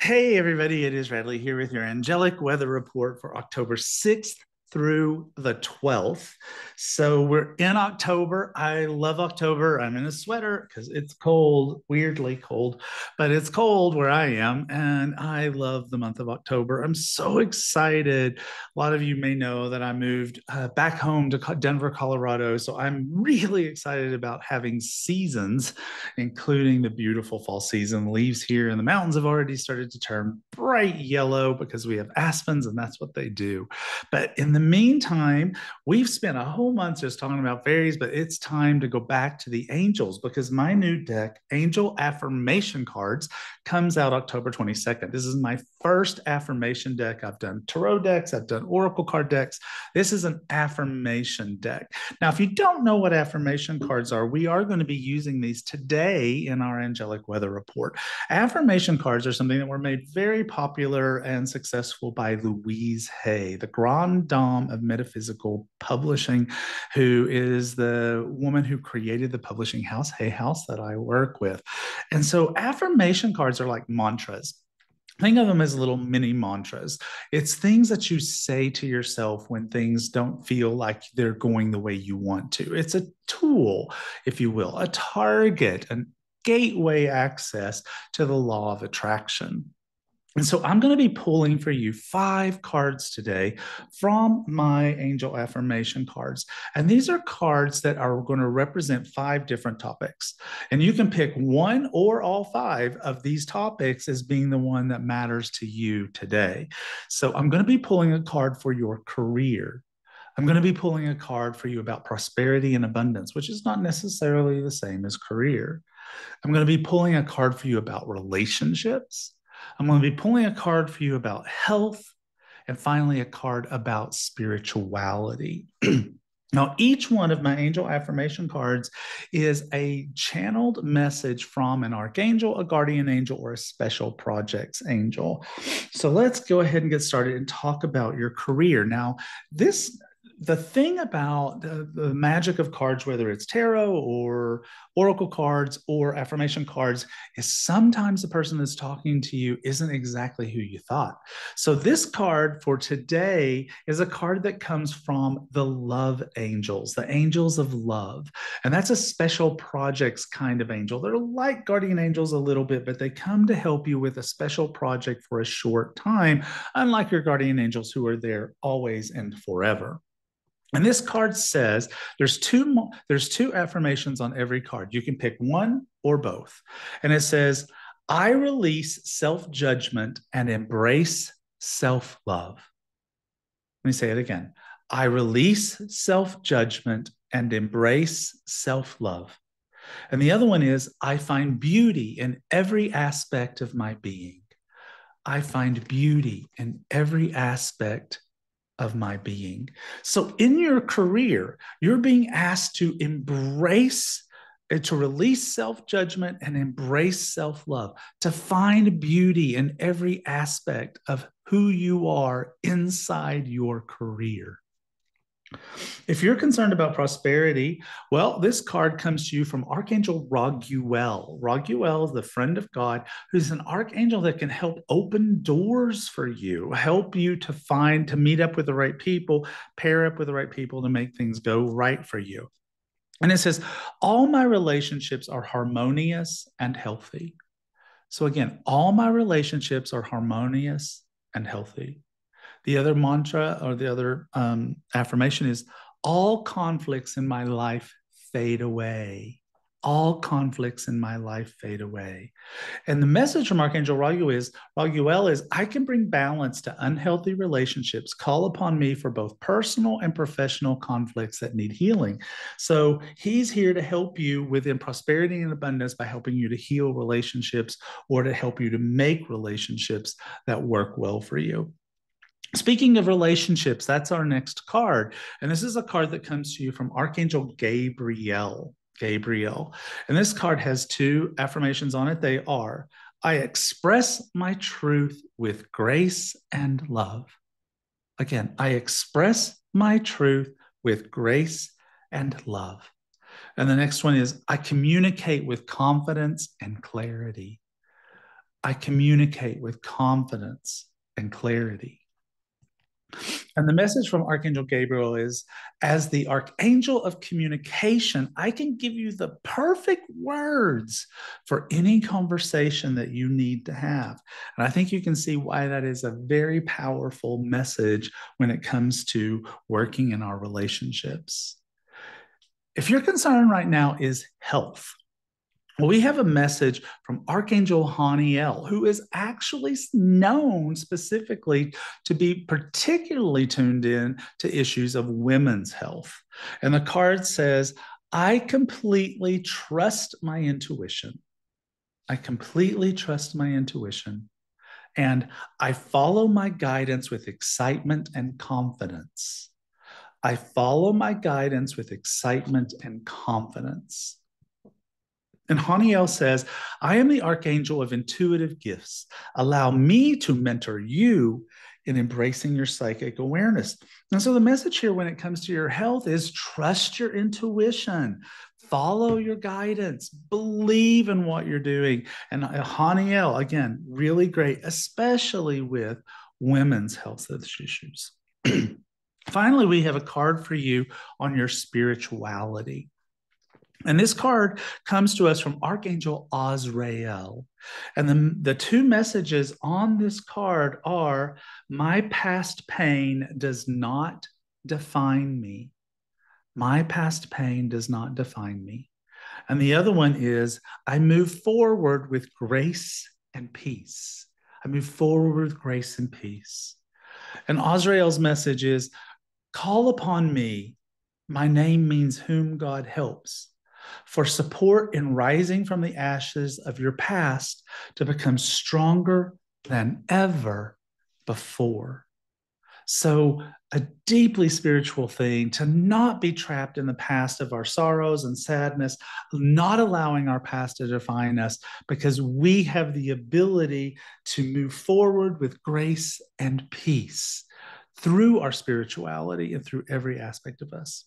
Hey, everybody, it is Radleigh here with your Angelic Weather Report for October 6th through the 12th. So we're in October. I love October. I'm in a sweater because it's cold, weirdly cold, but it's cold where I am. And I love the month of October. I'm so excited. A lot of you may know that I moved back home to Denver, Colorado. So I'm really excited about having seasons, including the beautiful fall season. Leaves here in the mountains have already started to turn bright yellow because we have aspens and that's what they do. But in the meantime, we've spent a whole month just talking about fairies, but it's time to go back to the angels because my new deck, Angel Affirmation Cards, comes out October 22nd. This is my first affirmation deck. I've done tarot decks, I've done oracle card decks. This is an affirmation deck. Now, if you don't know what affirmation cards are, we are going to be using these today in our Angelic Weather Report. Affirmation cards are something that were made very popular and successful by Louise Hay, the grande dame of metaphysical publishing, who is the woman who created the publishing house, Hay House, that I work with. And so affirmation cards are like mantras. Think of them as little mini mantras. It's things that you say to yourself when things don't feel like they're going the way you want to. It's a tool, if you will, a target, an gateway access to the law of attraction. And so I'm going to be pulling for you 5 cards today from my angel affirmation cards. And these are cards that are going to represent 5 different topics. And you can pick one or all 5 of these topics as being the one that matters to you today. So I'm going to be pulling a card for your career. I'm going to be pulling a card for you about prosperity and abundance, which is not necessarily the same as career. I'm going to be pulling a card for you about relationships. I'm going to be pulling a card for you about health, and finally, a card about spirituality. Now, each one of my angel affirmation cards is a channeled message from an archangel, a guardian angel, or a special projects angel. So let's go ahead and get started and talk about your career. Now, the thing about the magic of cards, whether it's tarot or oracle cards or affirmation cards, is sometimes the person that's talking to you isn't exactly who you thought. So this card for today is a card that comes from the love angels, the angels of love. And that's a special projects kind of angel. They're like guardian angels a little bit, but they come to help you with a special project for a short time, unlike your guardian angels who are there always and forever. And this card says there's two affirmations on every card. You can pick one or both. And it says, I release self-judgment and embrace self-love. Let me say it again. I release self-judgment and embrace self-love. And the other one is, I find beauty in every aspect of my being. I find beauty in every aspect of my being. So in your career, you're being asked to embrace, to release self-judgment and embrace self-love, to find beauty in every aspect of who you are inside your career. If you're concerned about prosperity, well, this card comes to you from Archangel Raguel. Raguel is the friend of God who's an archangel that can help open doors for you, help you to meet up with the right people, pair up with the right people to make things go right for you. And it says, all my relationships are harmonious and healthy. So again, all my relationships are harmonious and healthy. The other mantra or the other affirmation is all conflicts in my life fade away. All conflicts in my life fade away. And the message from Archangel Raguel is, I can bring balance to unhealthy relationships. Call upon me for both personal and professional conflicts that need healing. So he's here to help you within prosperity and abundance by helping you to heal relationships or to help you to make relationships that work well for you. Speaking of relationships, that's our next card. And this is a card that comes to you from Archangel Gabriel. Gabriel. And this card has 2 affirmations on it. They are, I express my truth with grace and love. Again, I express my truth with grace and love. And the next one is, I communicate with confidence and clarity. I communicate with confidence and clarity. And the message from Archangel Gabriel is, as the archangel of communication, I can give you the perfect words for any conversation that you need to have. And I think you can see why that is a very powerful message when it comes to working in our relationships. If your concern right now is health, well, we have a message from Archangel Haniel, who is actually known specifically to be particularly tuned in to issues of women's health. And the card says, I completely trust my intuition. I completely trust my intuition. And I follow my guidance with excitement and confidence. I follow my guidance with excitement and confidence. And Haniel says, I am the archangel of intuitive gifts. Allow me to mentor you in embracing your psychic awareness. And so the message here when it comes to your health is trust your intuition, follow your guidance, believe in what you're doing. And Haniel, again, really great, especially with women's health issues. Finally, we have a card for you on your spirituality. And this card comes to us from Archangel Azrael. And the two messages on this card are, my past pain does not define me. My past pain does not define me. And the other one is, I move forward with grace and peace. I move forward with grace and peace. And Azrael's message is, call upon me. My name means whom God helps. For support in rising from the ashes of your past to become stronger than ever before. So, a deeply spiritual thing to not be trapped in the past of our sorrows and sadness, not allowing our past to define us, because we have the ability to move forward with grace and peace through our spirituality and through every aspect of us.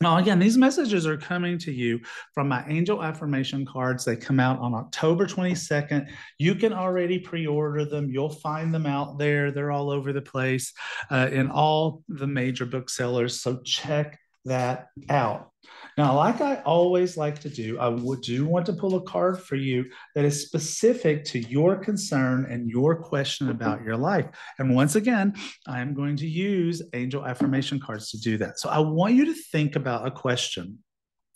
Now, again, these messages are coming to you from my angel affirmation cards. They come out on October 22nd. You can already pre-order them. You'll find them out there. They're all over the place in all the major booksellers. So check that out. Now, like I always like to do, I do want to pull a card for you that is specific to your concern and your question about your life. And once again, I'm going to use angel affirmation cards to do that. So I want you to think about a question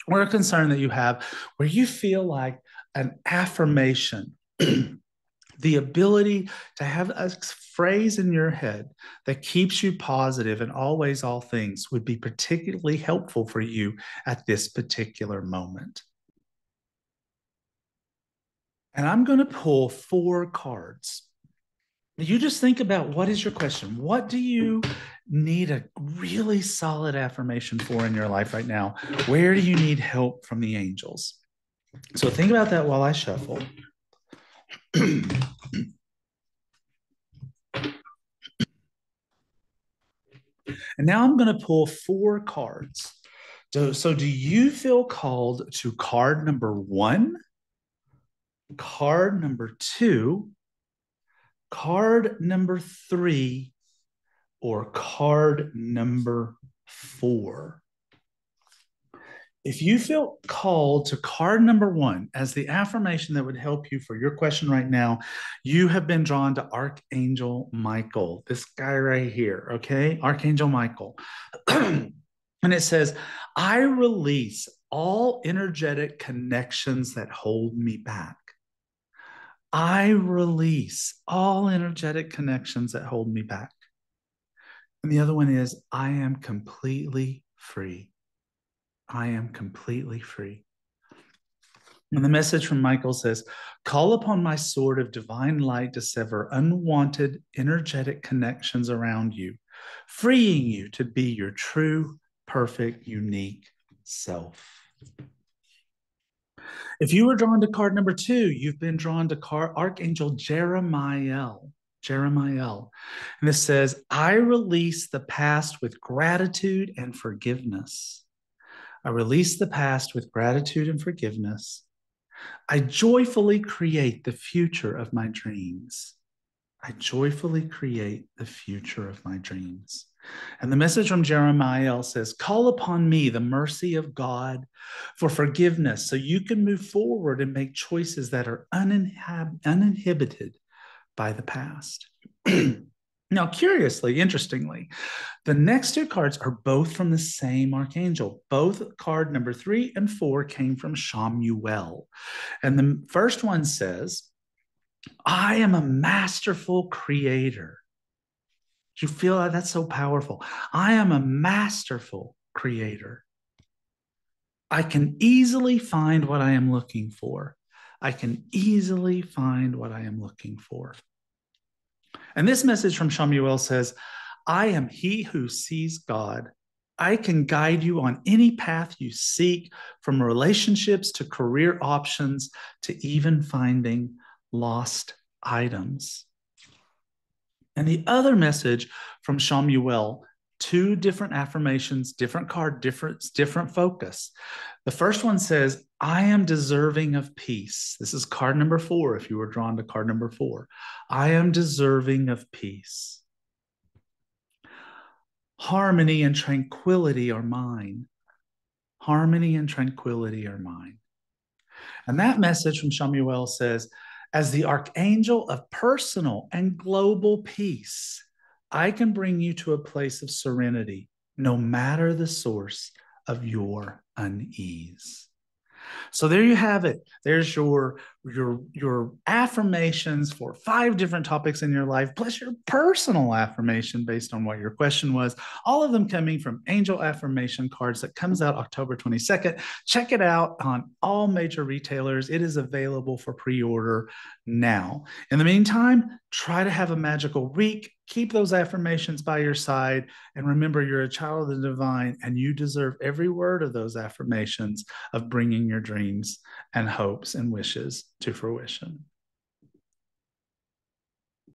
or a concern that you have where you feel like an affirmation, the ability to have a phrase in your head that keeps you positive in always, all things would be particularly helpful for you at this particular moment. And I'm going to pull 4 cards. You just think about, what is your question? What do you need a really solid affirmation for in your life right now? Where do you need help from the angels? So think about that while I shuffle. And now I'm going to pull 4 cards. So do you feel called to card number 1, card number 2, card number 3, or card number 4? If you feel called to card number 1 as the affirmation that would help you for your question right now, you have been drawn to Archangel Michael, this guy right here, okay? Archangel Michael. And it says, I release all energetic connections that hold me back. I release all energetic connections that hold me back. And the other one is, I am completely free. I am completely free. And the message from Michael says, call upon my sword of divine light to sever unwanted energetic connections around you, freeing you to be your true, perfect, unique self. If you were drawn to card number 2, you've been drawn to Archangel Jeremiah. Jeremiah. And this says, I release the past with gratitude and forgiveness. I release the past with gratitude and forgiveness. I joyfully create the future of my dreams. I joyfully create the future of my dreams. And the message from Jeremiah says, call upon me, the mercy of God, for forgiveness so you can move forward and make choices that are uninhibited by the past. Now, curiously, interestingly, the next two cards are both from the same archangel. Both card number 3 and 4 came from Shamuel. And the first one says, I am a masterful creator. You feel like that's so powerful. I am a masterful creator. I can easily find what I am looking for. I can easily find what I am looking for. And this message from Shamuel says, I am he who sees God. I can guide you on any path you seek, from relationships to career options to even finding lost items. And the other message from Shamuel, 2 different affirmations, different card, different focus. The first one says, I am deserving of peace. This is card number 4, if you were drawn to card number 4. I am deserving of peace. Harmony and tranquility are mine. Harmony and tranquility are mine. And that message from Shamuel says, as the archangel of personal and global peace, I can bring you to a place of serenity, no matter the source of your unease. So there you have it. There's your affirmations for 5 different topics in your life, plus your personal affirmation based on what your question was. All of them coming from Angel Affirmation Cards that comes out October 22nd. Check it out on all major retailers. It is available for pre-order now. In the meantime, try to have a magical week. Keep those affirmations by your side. And remember, you're a child of the divine, and you deserve every word of those affirmations of bringing your dreams and hopes and wishes to fruition.